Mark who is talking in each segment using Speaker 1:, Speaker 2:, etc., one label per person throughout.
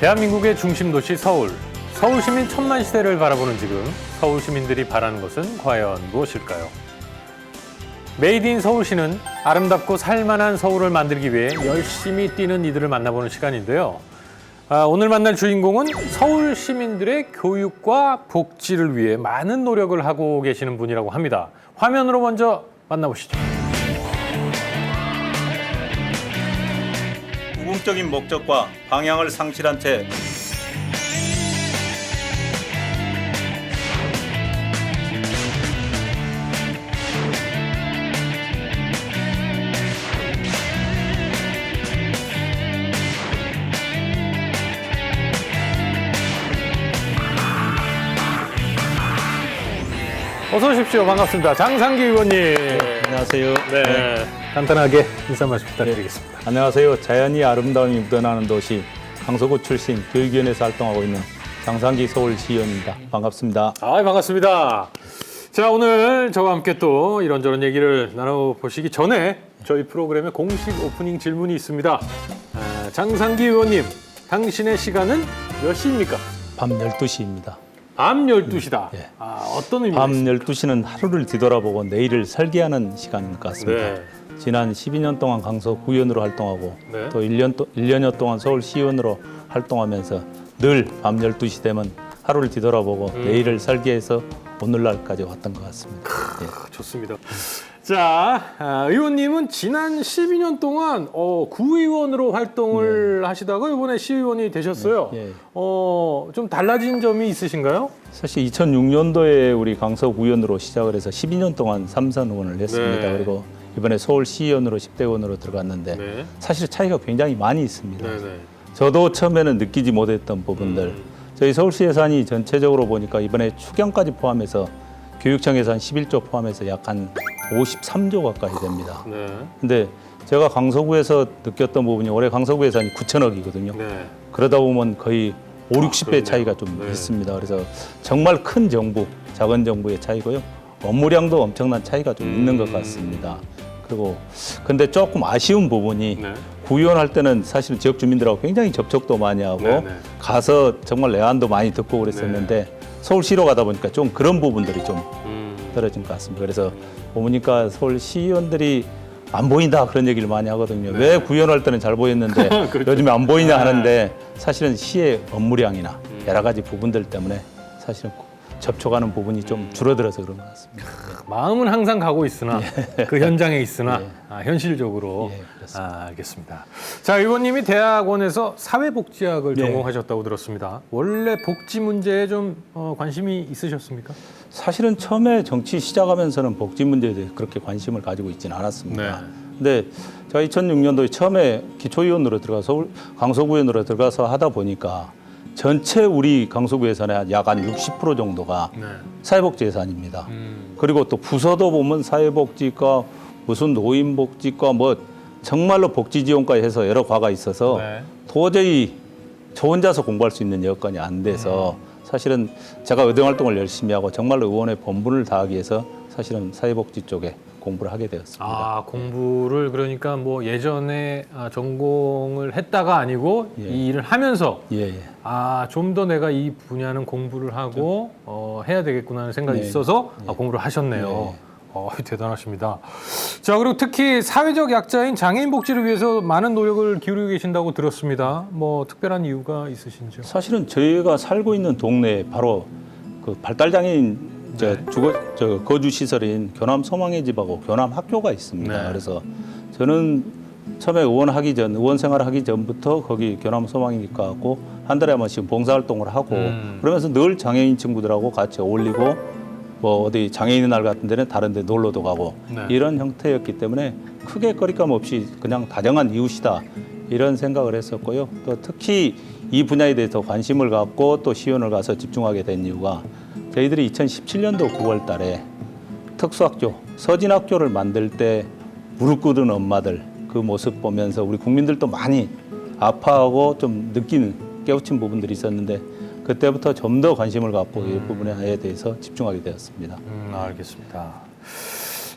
Speaker 1: 대한민국의 중심 도시 서울. 서울 시민 천만 시대를 바라보는 지금 서울 시민들이 바라는 것은 과연 무엇일까요? 메이드 인 서울시는 아름답고 살만한 서울을 만들기 위해 열심히 뛰는 이들을 만나보는 시간인데요. 오늘 만날 주인공은 서울 시민들의 교육과 복지를 위해 많은 노력을 하고 계시는 분이라고 합니다. 화면으로 먼저 만나보시죠.
Speaker 2: 궁극적인 목적과 방향을 상실한 채
Speaker 1: 어서 오십시오. 반갑습니다. 장상기 의원님.
Speaker 2: 안녕하세요.
Speaker 1: 네, 간단하게 인사 말씀 부탁드리겠습니다.
Speaker 2: 안녕하세요. 자연이 아름다움이 묻어나는 도시 강서구 출신 교육위원회에서 활동하고 있는 장상기 서울시의원입니다. 반갑습니다.
Speaker 1: 반갑습니다. 자, 오늘 저와 함께 또 이런저런 얘기를 나눠보시기 전에 저희 프로그램에 공식 오프닝 질문이 있습니다. 장상기 의원님, 당신의 시간은 몇 시입니까?
Speaker 2: 밤 12시입니다.
Speaker 1: 밤 12시다.
Speaker 2: 예.
Speaker 1: 어떤 의미가
Speaker 2: 밤
Speaker 1: 있습니까?
Speaker 2: 12시는 하루를 뒤돌아보고 내일을 설계하는 시간인 것 같습니다.
Speaker 1: 네.
Speaker 2: 지난 12년 동안 강서구의원으로 활동하고
Speaker 1: 네.
Speaker 2: 또 1년여 동안 서울시의원으로 활동하면서 늘 밤 12시 되면 하루를 뒤돌아보고 내일을 설계해서 오늘날까지 왔던 것 같습니다. 예.
Speaker 1: 좋습니다. 자, 의원님은 지난 12년 동안 구의원으로 활동을 하시다가 이번에 시의원이 되셨어요.
Speaker 2: 예.
Speaker 1: 좀 달라진 점이 있으신가요?
Speaker 2: 사실 2006년도에 우리 강서구의원으로 시작을 해서 12년 동안 삼선 의원을 했습니다.
Speaker 1: 네.
Speaker 2: 그리고 이번에 서울시의원으로 10대 의원으로 들어갔는데
Speaker 1: 네.
Speaker 2: 사실 차이가 굉장히 많이 있습니다.
Speaker 1: 네네.
Speaker 2: 저도 처음에는 느끼지 못했던 부분들 저희 서울시 예산이 전체적으로 보니까 이번에 추경까지 포함해서 교육청 예산 11조 포함해서 약 한 53조 가까이 됩니다.
Speaker 1: 네.
Speaker 2: 근데 제가 강서구에서 느꼈던 부분이 올해 강서구 예산이 9천억이거든요.
Speaker 1: 네.
Speaker 2: 그러다 보면 거의 5, 60배
Speaker 1: 그럼요.
Speaker 2: 차이가 좀
Speaker 1: 네.
Speaker 2: 있습니다. 그래서 정말 큰 정부, 작은 정부의 차이고요. 업무량도 엄청난 차이가 좀 있는 것 같습니다. 그리고 근데 조금 아쉬운 부분이
Speaker 1: 네.
Speaker 2: 구의원 할 때는 사실 지역 주민들하고 굉장히 접촉도 많이 하고
Speaker 1: 네, 네.
Speaker 2: 가서 정말 내안도 많이 듣고 그랬었는데 서울시로 가다 보니까 좀 그런 부분들이 좀 떨어진 것 같습니다. 그래서 보니까 서울시의원들이 안 보인다 그런 얘기를 많이 하거든요.
Speaker 1: 네.
Speaker 2: 왜 구의원 할 때는 잘 보였는데
Speaker 1: 그렇죠.
Speaker 2: 요즘에 안 보이냐
Speaker 1: 네.
Speaker 2: 하는데 사실은 시의 업무량이나 여러 가지 부분들 때문에 사실은 접촉하는 부분이 좀 줄어들어서 그런 것 같습니다.
Speaker 1: 마음은 항상 가고 있으나 그 현장에 있으나
Speaker 2: 예.
Speaker 1: 현실적으로
Speaker 2: 예, 그렇습니다.
Speaker 1: 알겠습니다. 자, 의원님이 대학원에서 사회복지학을
Speaker 2: 예.
Speaker 1: 전공하셨다고 들었습니다. 원래 복지 문제에 좀 관심이 있으셨습니까?
Speaker 2: 사실은 처음에 정치 시작하면서는 복지 문제에 대해 그렇게 관심을 가지고 있지는 않았습니다.
Speaker 1: 네.
Speaker 2: 근데 제가 2006년도에 처음에 기초위원으로 들어가서 서울 강서구의원으로 들어가서 하다 보니까 전체 우리 강서구 예산의 약 한 60% 정도가
Speaker 1: 네.
Speaker 2: 사회복지 예산입니다. 그리고 또 부서도 보면 사회복지과 무슨 노인복지과 뭐 정말로 복지지원과 해서 여러 과가 있어서
Speaker 1: 네.
Speaker 2: 도저히 저 혼자서 공부할 수 있는 여건이 안 돼서 사실은 제가 의정활동을 열심히 하고 정말로 의원의 본분을 다하기 위해서 사실은 사회복지 쪽에 공부를 하게 되었습니다.
Speaker 1: 공부를 그러니까 뭐 예전에 전공을 했다가 아니고
Speaker 2: 예.
Speaker 1: 이 일을 하면서
Speaker 2: 예, 예.
Speaker 1: 좀 더 내가 이 분야는 공부를 하고 해야 되겠구나 하는 생각이
Speaker 2: 네.
Speaker 1: 있어서 공부를 하셨네요. 대단하십니다. 자, 그리고 특히 사회적 약자인 장애인 복지를 위해서 많은 노력을 기울이고 계신다고 들었습니다. 뭐 특별한 이유가 있으신지요?
Speaker 2: 사실은 저희가 살고 있는 동네에 바로 그 발달장애인 거주 시설인 교남 소망의 집하고 교남 학교가 있습니다.
Speaker 1: 네.
Speaker 2: 그래서 저는 처음에 의원 생활하기 전부터 거기 교남 소망이니까 하고 한 달에 한 번씩 봉사활동을 하고 그러면서 늘 장애인 친구들하고 같이 어울리고 뭐 어디 장애인의 날 같은 데는 다른 데 놀러도 가고
Speaker 1: 네.
Speaker 2: 이런 형태였기 때문에 크게 거리감 없이 그냥 다정한 이웃이다 이런 생각을 했었고요. 또 특히 이 분야에 대해서 관심을 갖고 또 시연을 가서 집중하게 된 이유가 저희들이 2017년도 9월 달에 특수학교, 서진학교를 만들 때 무릎 꿇은 엄마들 그 모습 보면서 우리 국민들도 많이 아파하고 좀 깨우친 부분들이 있었는데 그때부터 좀 더 관심을 갖고 이 부분에 대해서 집중하게 되었습니다.
Speaker 1: 알겠습니다.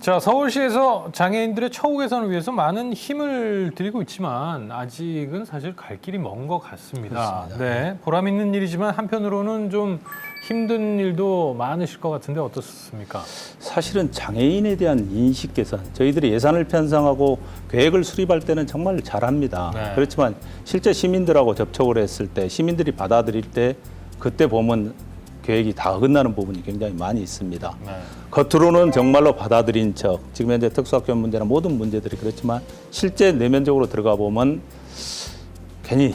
Speaker 1: 자, 서울시에서 장애인들의 처우 개선을 위해서 많은 힘을 들이고 있지만 아직은 사실 갈 길이 먼 것 같습니다.
Speaker 2: 그렇습니다.
Speaker 1: 네, 보람 있는 일이지만 한편으로는 좀 힘든 일도 많으실 것 같은데 어떻습니까?
Speaker 2: 사실은 장애인에 대한 인식 개선, 저희들이 예산을 편성하고 계획을 수립할 때는 정말 잘합니다.
Speaker 1: 네.
Speaker 2: 그렇지만 실제 시민들하고 접촉을 했을 때, 시민들이 받아들일 때 그때 보면 계획이 다 어긋나는 부분이 굉장히 많이 있습니다.
Speaker 1: 네.
Speaker 2: 겉으로는 정말로 받아들인 척, 지금 현재 특수학교 문제나 모든 문제들이 그렇지만 실제 내면적으로 들어가 보면 괜히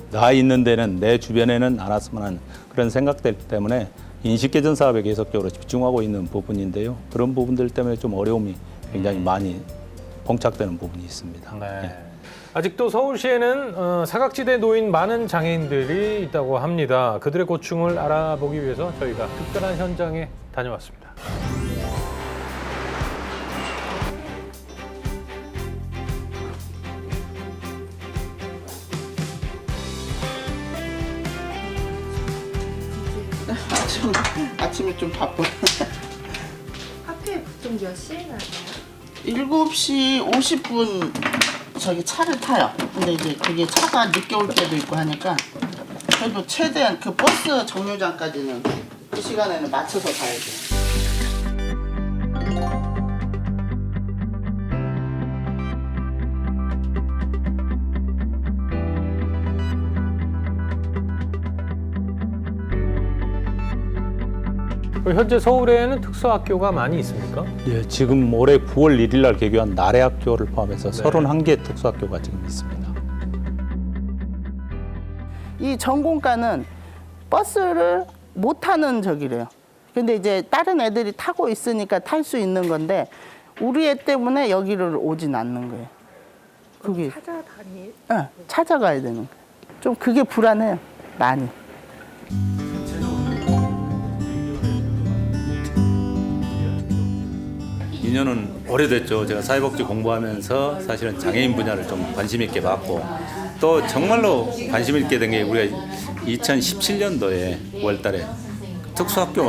Speaker 2: 나 있는 데는 내 주변에는 안 왔으면 하는 그런 생각들 때문에 인식 개선 사업에 계속적으로 집중하고 있는 부분인데요. 그런 부분들 때문에 좀 어려움이 굉장히 많이 봉착되는 부분이 있습니다.
Speaker 1: 네.
Speaker 2: 예.
Speaker 1: 아직도 서울시에는 사각지대에 놓인 많은 장애인들이 있다고 합니다. 그들의 고충을 알아보기 위해서 저희가 특별한 현장에 다녀왔습니다.
Speaker 3: 아침에 좀 바빠.
Speaker 4: 학교에 보통 몇 시에 나가요?
Speaker 3: 7시 50분 저기 차를 타요. 근데 이제 그게 차가 늦게 올 때도 있고 하니까 그래도 최대한 그 버스 정류장까지는 그 시간에는 맞춰서 가야죠.
Speaker 1: 현재 서울에는 특수학교가 많이 있습니까?
Speaker 2: 예, 지금 올해 9월 1일 날 개교한 나래학교를 포함해서 31개 특수학교가 지금 있습니다.
Speaker 3: 이 전공과는 버스를 못 타는 저기래요. 근데 이제 다른 애들이 타고 있으니까 탈 수 있는 건데 우리 애 때문에 여기를 오진 않는 거예요. 그게
Speaker 4: 찾아다니.
Speaker 3: 찾아가야 되는 거예요. 좀 그게 불안해요. 많이.
Speaker 2: 인연은 오래됐죠. 제가 사회복지 공부하면서 사실은 장애인 분야를 좀 관심 있게 봤고 또 정말로 관심 있게 된 게 우리가 2017년도에 9월달에 특수학교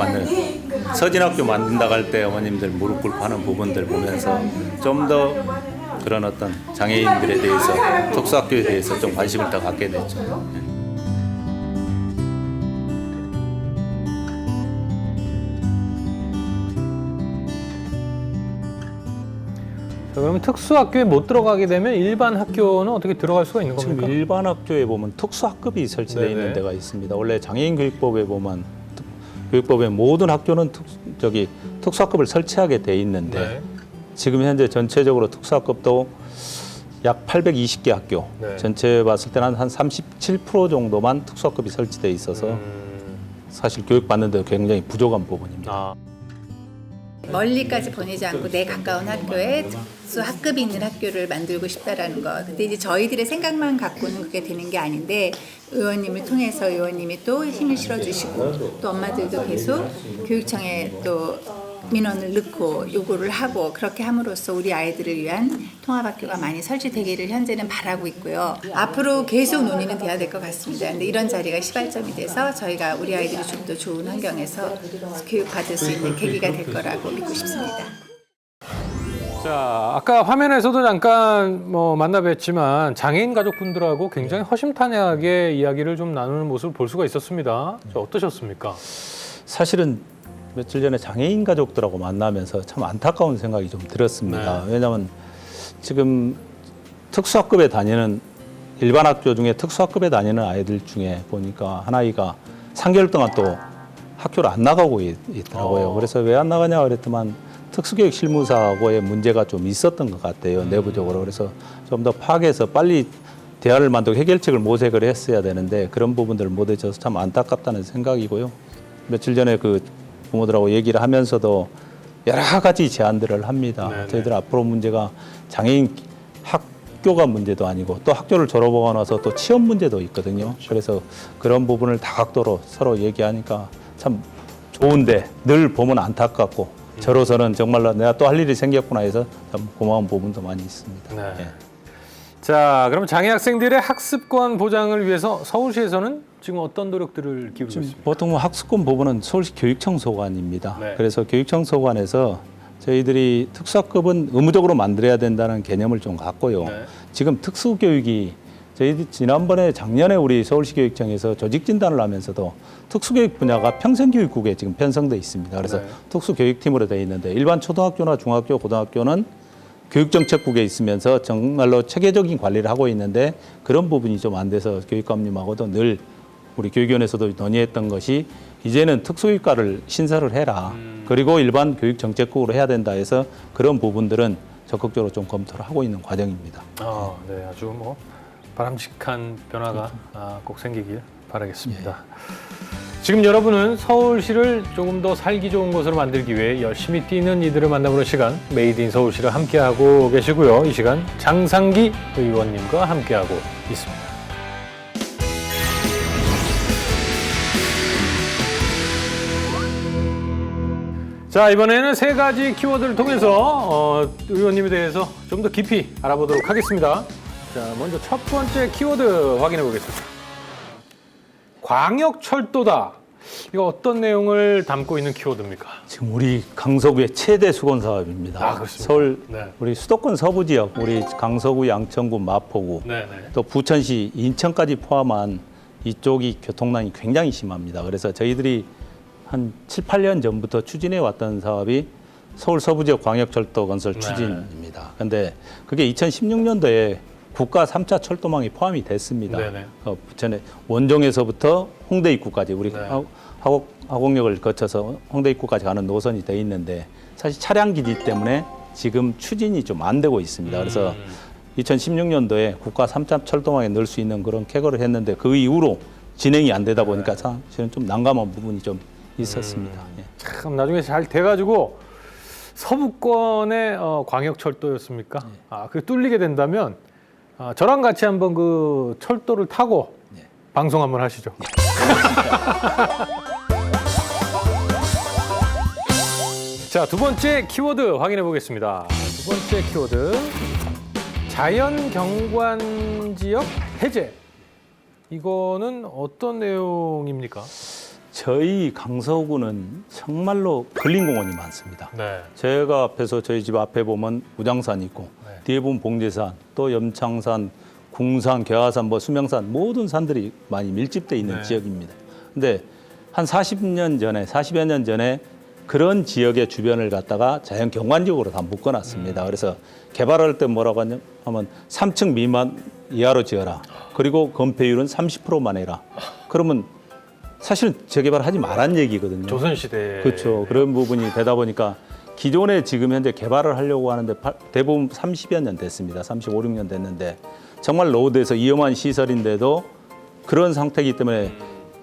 Speaker 2: 서진학교 만든다고 할 때 어머님들 무릎 꿇고 하는 부분들 보면서 좀 더 그런 어떤 장애인들에 대해서 특수학교에 대해서 좀 관심을 더 갖게 됐죠.
Speaker 1: 자, 그러면 특수학교에 못 들어가게 되면 일반 학교는 어떻게 들어갈 수가 있는 겁니까?
Speaker 2: 지금 일반 학교에 보면 특수학급이 설치되어
Speaker 1: 네네.
Speaker 2: 있는 데가 있습니다. 원래 장애인 교육법에 보면 교육법의 모든 학교는 특수학급을 설치하게 돼 있는데
Speaker 1: 네.
Speaker 2: 지금 현재 전체적으로 특수학급도 약 820개 학교
Speaker 1: 네.
Speaker 2: 전체 봤을 때는 한 37% 정도만 특수학급이 설치되어 있어서 사실 교육받는 데 굉장히 부족한 부분입니다.
Speaker 1: 아.
Speaker 5: 멀리까지 보내지 않고 내 가까운 학교에 특수 학급이 있는 학교를 만들고 싶다라는 거. 근데 이제 저희들의 생각만 갖고는 그게 되는 게 아닌데 의원님을 통해서 의원님이 또 힘을 실어주시고 또 엄마들도 계속 교육청에 또 민원을 넣고 요구를 하고 그렇게 함으로써 우리 아이들을 위한 통합학교가 많이 설치되기를 현재는 바라고 있고요. 앞으로 계속 논의는 돼야 될 것 같습니다. 근데 이런 자리가 시발점이 돼서 저희가 우리 아이들이 좀 더 좋은 환경에서 교육받을 수 있는 계기가 될 거라고 믿고 싶습니다.
Speaker 1: 자, 아까 화면에서도 잠깐 만나 뵀지만 장애인 가족분들하고 굉장히 허심탄회하게 이야기를 좀 나누는 모습을 볼 수가 있었습니다. 어떠셨습니까?
Speaker 2: 사실은 며칠 전에 장애인 가족들하고 만나면서 참 안타까운 생각이 좀 들었습니다.
Speaker 1: 네.
Speaker 2: 왜냐하면 지금 특수학급에 다니는 일반 학교 중에 특수학급에 다니는 아이들 중에 보니까 한 아이가 3개월 동안 또 학교를 안 나가고 있더라고요. 그래서 왜 안 나가냐 그랬더만 특수교육 실무사하고의 문제가 좀 있었던 것 같아요. 내부적으로. 그래서 좀 더 파악해서 빨리 대안을 만들고 해결책을 모색을 했어야 되는데 그런 부분들을 못 해줘서 참 안타깝다는 생각이고요. 며칠 전에 그 부모들하고 얘기를 하면서도 여러 가지 제안들을 합니다.
Speaker 1: 네네.
Speaker 2: 저희들 앞으로 문제가 장애인 학교가 문제도 아니고 또 학교를 졸업하고 나서 또 취업 문제도 있거든요. 그래서 그런 부분을 다각도로 서로 얘기하니까 참 좋은데 늘 보면 안타깝고 저로서는 정말로 내가 또 할 일이 생겼구나 해서 참 고마운 부분도 많이 있습니다.
Speaker 1: 네.
Speaker 2: 예.
Speaker 1: 자, 그럼 장애 학생들의 학습권 보장을 위해서 서울시에서는 지금 어떤 노력들을 기울이고 있습니까?
Speaker 2: 보통 학습권 부분은 서울시 교육청 소관입니다.
Speaker 1: 네.
Speaker 2: 그래서 교육청 소관에서 저희들이 특수학급은 의무적으로 만들어야 된다는 개념을 좀 갖고요.
Speaker 1: 네.
Speaker 2: 지금 특수교육이 저희들 지난번에 작년에 우리 서울시 교육청에서 조직 진단을 하면서도 특수교육 분야가 평생교육국에 지금 편성돼 있습니다. 그래서
Speaker 1: 네.
Speaker 2: 특수교육팀으로 되어 있는데 일반 초등학교나 중학교, 고등학교는 교육정책국에 있으면서 정말로 체계적인 관리를 하고 있는데 그런 부분이 좀 안 돼서 교육감님하고도 늘 우리 교육위원회에서도 논의했던 것이 이제는 특수교육과를 신설을 해라. 그리고 일반 교육정책국으로 해야 된다 해서 그런 부분들은 적극적으로 좀 검토를 하고 있는 과정입니다.
Speaker 1: 네, 아주 뭐 바람직한 변화가 꼭 생기길 바라겠습니다. 지금 여러분은 서울시를 조금 더 살기 좋은 곳으로 만들기 위해 열심히 뛰는 이들을 만나보는 시간, 메이드 인 서울시를 함께하고 계시고요. 이 시간 장상기 의원님과 함께하고 있습니다. 자, 이번에는 세 가지 키워드를 통해서 의원님에 대해서 좀 더 깊이 알아보도록 하겠습니다. 자, 먼저 첫 번째 키워드 확인해 보겠습니다. 광역철도다. 이거 어떤 내용을 담고 있는 키워드입니까?
Speaker 2: 지금 우리 강서구의 최대 수건 사업입니다.
Speaker 1: 아, 그렇습니까?
Speaker 2: 서울
Speaker 1: 네.
Speaker 2: 우리 수도권 서부 지역, 우리 강서구, 양천구, 마포구,
Speaker 1: 네네.
Speaker 2: 또 부천시, 인천까지 포함한 이쪽이 교통난이 굉장히 심합니다. 그래서 저희들이 한 7, 8년 전부터 추진해 왔던 사업이 서울 서부 지역 광역철도 건설
Speaker 1: 네.
Speaker 2: 추진입니다. 그런데 그게 2016년도에 국가 3차 철도망이 포함이 됐습니다.
Speaker 1: 네네.
Speaker 2: 부천의 원종에서부터 홍대 입구까지 우리
Speaker 1: 네.
Speaker 2: 하곡역을 거쳐서 홍대 입구까지 가는 노선이 돼 있는데 사실 차량 기지 때문에 지금 추진이 좀 안 되고 있습니다. 그래서 2016년도에 국가 3차 철도망에 넣을 수 있는 그런 쾌거를 했는데 그 이후로 진행이 안 되다 보니까 사실은 좀 난감한 부분이 좀 있었습니다. 예.
Speaker 1: 참 나중에 잘 돼가지고 서부권의 광역철도였습니까? 그 뚫리게 된다면 저랑 같이 한번 그 철도를 타고 방송 한번 하시죠. 자, 두 번째 키워드 확인해 보겠습니다. 두 번째 키워드 자연경관 지역 해제. 이거는 어떤 내용입니까?
Speaker 2: 저희 강서구는 정말로 근린공원이 많습니다.
Speaker 1: 네.
Speaker 2: 제가 앞에서 저희 집 앞에 보면 우장산 있고
Speaker 1: 네.
Speaker 2: 뒤에 보면 봉제산, 또 염창산, 궁산, 개화산, 뭐 수명산 모든 산들이 많이 밀집돼 있는
Speaker 1: 네.
Speaker 2: 지역입니다. 근데 한 40여 년 전에 그런 지역의 주변을 갖다가 자연 경관지역으로 다 묶어놨습니다. 그래서 개발할 때 뭐라고 하냐면 3층 미만 이하로 지어라. 그리고 건폐율은 30%만 해라. 그러면 사실은 재개발하지 말란 얘기거든요.
Speaker 1: 조선시대.
Speaker 2: 그렇죠. 그런 부분이 되다 보니까 기존에 지금 현재 개발을 하려고 하는데 대부분 30여 년 됐습니다. 35, 6년 됐는데 정말 노후돼서 위험한 시설인데도 그런 상태이기 때문에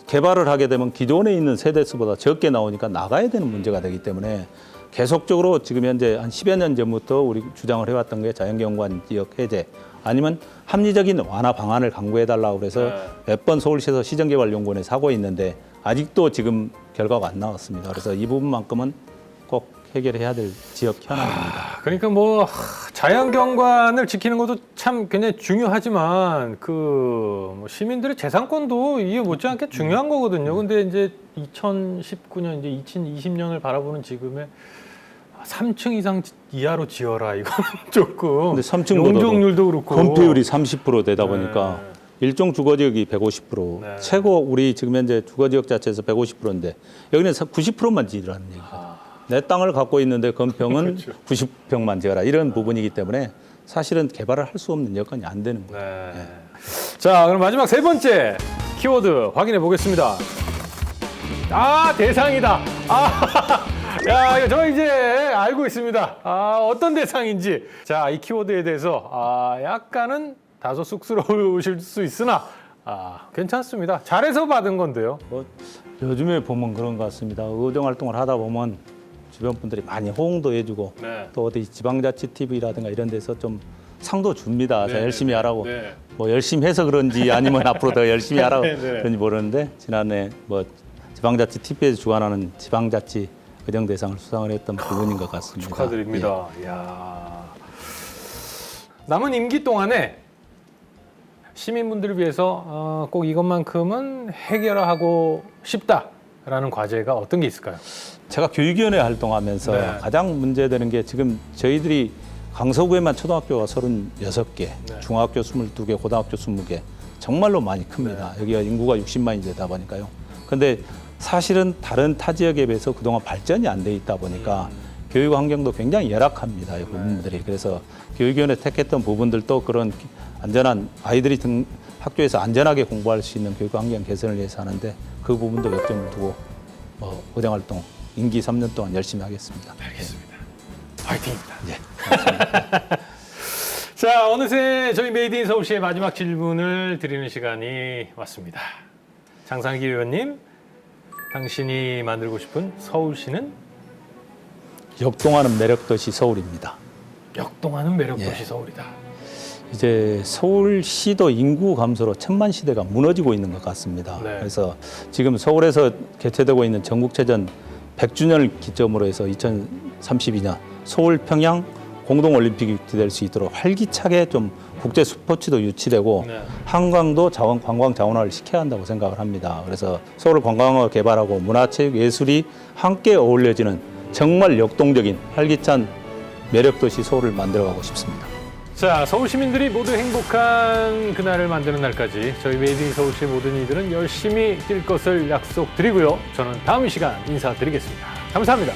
Speaker 2: 개발을 하게 되면 기존에 있는 세대수보다 적게 나오니까 나가야 되는 문제가 되기 때문에 계속적으로 지금 현재 한 10여 년 전부터 우리 주장을 해왔던 게 자연경관 지역 해제 아니면 합리적인 완화 방안을 강구해달라고 그래서 몇 번 서울시에서 시정개발연구원에 사고 있는데 아직도 지금 결과가 안 나왔습니다. 그래서 이 부분만큼은 꼭 해결해야 될 지역 현안입니다.
Speaker 1: 그러니까 뭐 자연경관을 지키는 것도 참 굉장히 중요하지만 뭐 시민들의 재산권도 이게 못지않게 중요한 거거든요. 근데 이제 2019년 이제 2020년을 바라보는 지금에 3층 이상 이하로 지어라 이거는 조금
Speaker 2: 근데 3층보다도
Speaker 1: 용적률도 그렇고
Speaker 2: 건폐율이 30% 되다
Speaker 1: 네.
Speaker 2: 보니까 일종 주거지역이 150%,
Speaker 1: 네.
Speaker 2: 최고 우리 지금 현재 주거지역 자체에서 150%인데 여기는 90%만 지으라는 얘기거든요. 내 땅을 갖고 있는데 건평은
Speaker 1: 그렇죠.
Speaker 2: 90평만 지어라 이런 부분이기 때문에 사실은 개발을 할 수 없는 여건이 안 되는 거예요.
Speaker 1: 네. 자, 그럼 마지막 세 번째 키워드 확인해 보겠습니다. 대상이다. 야, 이거 저 이제 알고 있습니다. 어떤 대상인지. 자, 이 키워드에 대해서 약간은 다소 쑥스러우실 수 있으나 괜찮습니다. 잘해서 받은 건데요.
Speaker 2: 뭐 요즘에 보면 그런 것 같습니다. 의정 활동을 하다 보면 주변 분들이 많이 호응도 해주고
Speaker 1: 네.
Speaker 2: 또 어디 지방자치 TV라든가 이런 데서 좀 상도 줍니다.
Speaker 1: 네,
Speaker 2: 자, 열심히 하라고.
Speaker 1: 네.
Speaker 2: 뭐 열심히 해서 그런지 아니면 앞으로 더 열심히 하라고
Speaker 1: 네, 네.
Speaker 2: 그런지 모르는데 지난해 뭐 지방자치 TV에서 주관하는 지방자치 의정대상을 수상을 했던 부분인 것 같습니다.
Speaker 1: 축하드립니다. 이야. 남은 임기 동안에 시민분들을 위해서 꼭 이것만큼은 해결하고 싶다라는 과제가 어떤 게 있을까요?
Speaker 2: 제가 교육위원회 활동하면서
Speaker 1: 네.
Speaker 2: 가장 문제되는 게 지금 저희들이 강서구에만 초등학교가 36개, 중학교 22개, 고등학교 20개 정말로 많이 큽니다. 여기가 인구가 60만이 되다 보니까요. 근데 사실은 다른 타 지역에 비해서 그동안 발전이 안 돼 있다 보니까 교육 환경도 굉장히 열악합니다. 이 부분들이. 그래서 교육위원회 택했던 부분들도 그런 안전한 아이들이 학교에서 안전하게 공부할 수 있는 교육 환경 개선을 위해서 하는데 그 부분도 역점을 두고 의정 활동 임기 3년 동안 열심히 하겠습니다.
Speaker 1: 알겠습니다. 화이팅입니다.
Speaker 2: 네.
Speaker 1: 자, 어느새 저희 메이드 인 서울시의 마지막 질문을 드리는 시간이 왔습니다. 장상기 의원님, 당신이 만들고 싶은 서울시는?
Speaker 2: 역동하는 매력도시 서울입니다.
Speaker 1: 역동하는 매력도시
Speaker 2: 예.
Speaker 1: 서울이다.
Speaker 2: 이제 서울시도 인구 감소로 천만 시대가 무너지고 있는 것 같습니다.
Speaker 1: 네.
Speaker 2: 그래서 지금 서울에서 개최되고 있는 전국체전 100주년을 기점으로 해서 2032년 서울 평양 공동올림픽이 유치될 수 있도록 활기차게 좀 국제 스포츠도 유치되고
Speaker 1: 네.
Speaker 2: 한강도 관광 자원화를 시켜야 한다고 생각을 합니다. 그래서 서울 관광을 개발하고 문화체육 예술이 함께 어울려지는 정말 역동적인 활기찬 매력도시 서울을 만들어가고 싶습니다.
Speaker 1: 자, 서울 시민들이 모두 행복한 그날을 만드는 날까지 저희 메이드 인 서울시 모든 이들은 열심히 뛸 것을 약속드리고요. 저는 다음 시간 인사드리겠습니다. 감사합니다.